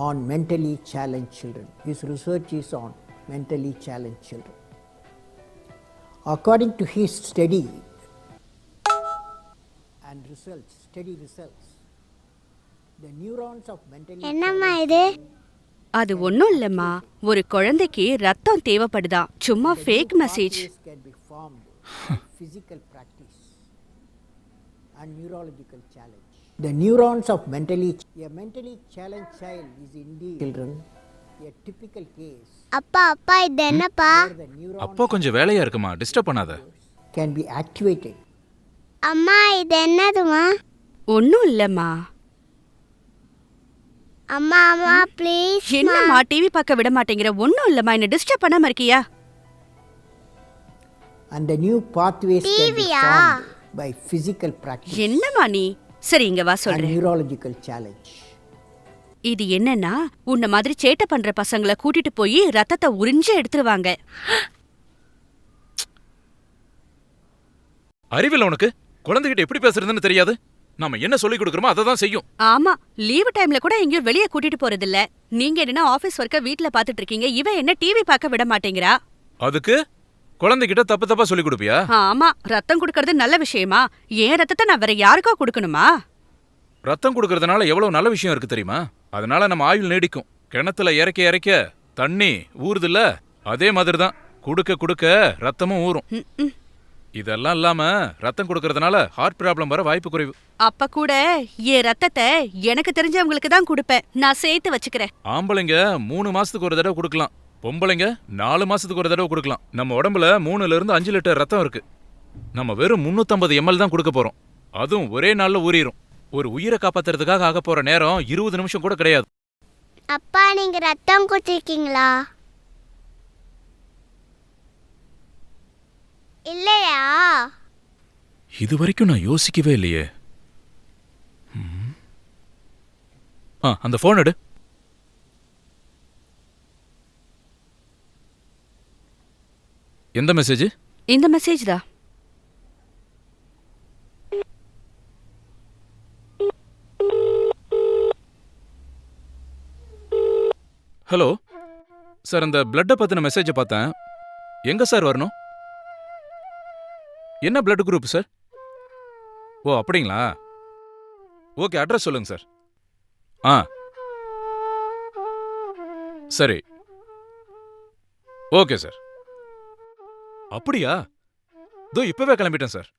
on mentally challenged children. His research is on mentally challenged children. According to his study results, the neurons of mentally என்னம்மா இது? அது ஒண்ணும் இல்லம்மா, ஒரு குழந்தைக்கு ரத்தம் தேவைப்படுதா, சும்மா fake message. can be formed physical practice and neurological challenge. The neurons of a mentally challenged child is indeed children a typical case அப்பா இது என்னப்பா? where the neurons அப்போ கொஞ்சம் வேலையா இருக்குமா, டிஸ்டர்ப் பண்ணாத. can be activated. அம்மா இது என்னதுமா? ஒண்ணும் இல்லம்மா. அம்மா ப்ளீஸ். என்னம்மா டிவி பார்க்க விட மாட்டேங்கிற? ஒண்ணும் இல்லம்மா, என்ன டிஸ்டர்ப் பண்ணாம இருக்கியா? And the new pathways can be TV-யா? formed by physical practice என்னம்மா நீ? சரி இங்க வா and சொல்றேன். neurological challenge. இது என்னன்னா, உன்ன மாதிரி சேட்டை பண்ற பசங்களை கூட்டிட்டு போய் ரத்தத்தை உறிஞ்சு எடுத்துருவாங்க. அறிவில்ல உனக்கு? குழந்தைகிட்ட எப்படி பேசுறதுன்னு தெரியாது. நாம என்ன சொல்லி கொடுக்கறோமோ அதை தான் செய்யும். ஆமா, லீவு டைம்ல கூட எங்கேயும் வெளியே கூட்டிட்டு போறது இல்ல. நீங்க என்னன்னா ஆபீஸ் ஒர்க்க வீட்ல பாத்துட்டு இருக்கீங்க, இவ என்ன டிவி பார்க்க விட மாட்டேங்கிறா. அதுக்கு குழந்தைகிட்ட தப்பு தப்பா சொல்லி கொடுப்பியா? ஆமா, ரத்தம் கொடுக்கறது நல்ல விஷயமா? ஏன் ரத்தத்தை நான் வேற யாருக்கோ கொடுக்கணுமா? ரத்தம் கொடுக்கறதுனால எவ்வளவு நல்ல விஷயம் இருக்கு தெரியுமா? அதனால நம்ம ஆயுள் நீடிக்கும். கிணத்துல இறக்க இறக்க தண்ணி ஊறுதுல்ல, அதே மாதிரி தான் குடுக்க குடுக்க ரத்தமும் ஊறும். இதெல்லாம் இல்லாம ரத்தம் கொடுக்கறதுனால ஹார்ட் ப்ராப்ளம் வர வாய்ப்பு குறைவு. அப்ப கூட என் ரத்தத்தை எனக்கு தெரிஞ்சவங்களுக்கு தான் கொடுப்பேன். நான் சேர்த்து வச்சுக்கிறேன். ஆம்பளைங்க 3 மாசத்துக்கு ஒரு தடவை கொடுக்கலாம், பொம்பளைங்க 4 மாசத்துக்கு ஒரு தடவை கொடுக்கலாம். நம்ம உடம்புல 3ல இருந்து 5 லிட்டர் ரத்தம் இருக்கு. நம்ம வெறும் 350 ml தான் கொடுக்க போறோம். அதுவும் ஒரே நாள்ல ஊறிடும். ஒரு உயிரை காப்பாத்துறதுக்காக ஆக போற நேரம் 20 நிமிஷம் கூட கிடையாது. அப்பா நீங்க ரத்தம் குடிச்சிருக்கீங்களா? இல்லையா? இது வரைக்கும் நான் யோசிக்கவே இல்லையே. அந்த போன் எடு. எந்த மெசேஜ்? இந்த மெசேஜ் தான். ஹலோ சார், அந்த பிளட்டை பத்தின மெசேஜை பார்த்தேன். எங்க சார் வரணும்? என்ன பிளட் குரூப் சார்? ஓ அப்படிங்களா? ஓகே, அட்ரஸ் சொல்லுங்க சார். சரி, ஓகே சார். அப்படியா? இதோ இப்பவே கிளம்பிட்டேன் சார்.